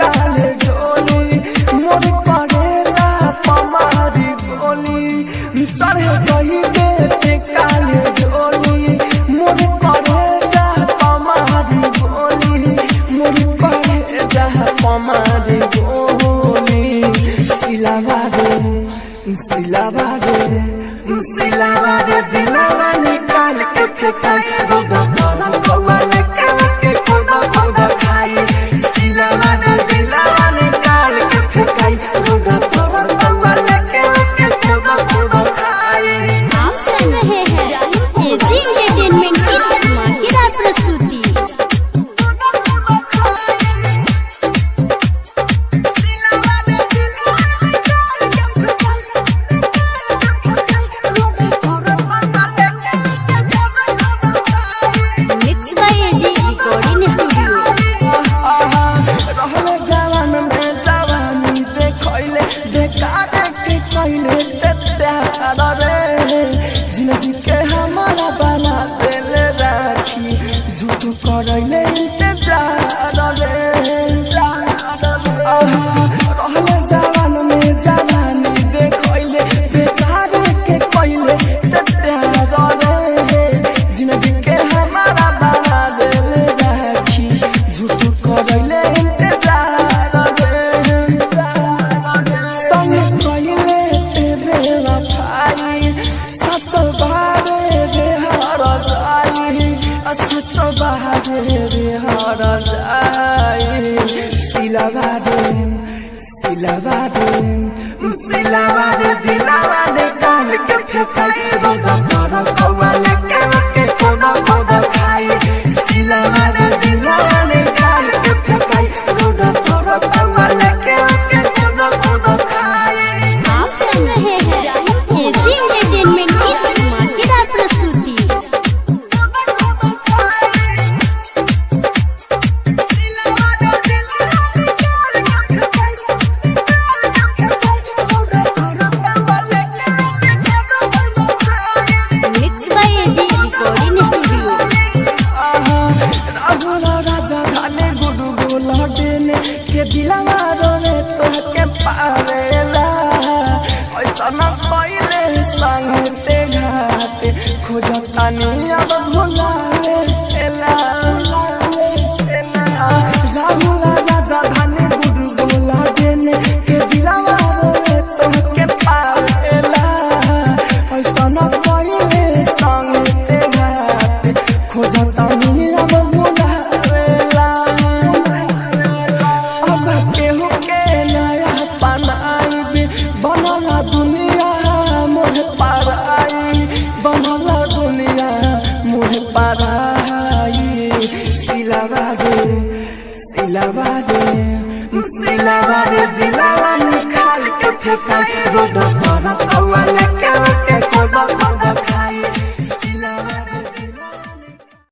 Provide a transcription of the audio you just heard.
काले डोली मोर करे जा पमारी गोली चढ़े जही के काले डोली मोर करे जा पमारी गोली मोर करे जा पमारी गोली सिलावारे सिलावारे सिलावारे दिलावा निकाल के फेंकाई रोदा तोरा कौवा लेके खोदा खोदा खाई सिलावारे दिलावा निकाल के फेंकाई रोदा तोरा कौवा लेके खोदा खोदा खाई। आप सुन रहे हैं एजी एंटरटेनमेंट की धमाकेदार प्रस्तुति। जिंदगी के हमारा बना देले राखी झूठ करैले इंतजार रे रहले जवान में जवानी देखैले बेकार के कइले प्यार रे जिंदगी के हमारा बना देले राखी झूठ करैले इंतजार रे संग कइले बेवफाई सच बारे रे हर जाई सच बारे रे हर जाई सिलावारे सिलावारे सिलावारे दिलावा निकाल के फेंकाई रोदा तोरा कौवा लेके खोदा खोदा खाई सिलावारे दिलावा निकाल के फेंकाई रोदा तोरा कौवा लेके खोदा खोदा खाई। आप सुन रहे हैं एजी एंटरटेनमेंट की धमाकेदार प्रस्तुति। Mix by AG recording studio. राजा धाने गुडू गोला देने के दिलावा रोवे तो के पावेला ऐसा न पहिले संग ते घाटे खोजतानी अब भुलावे एला राहुल राजा धाने गुडू गोला देने के दिलावा रोवे तो के पावेला ऐसा न पहिले संग ते घाटे खोजतानी अब भुलावेला अब केहू के नया पनाई बनला दुनिया मोह पाराई बनला दुनिया मोह पाराई सिलावारे सिलावारे सिलावारे दिलावा निकाल के फेंकाई रोदा तोरा कौवा लेके खोदा खोदा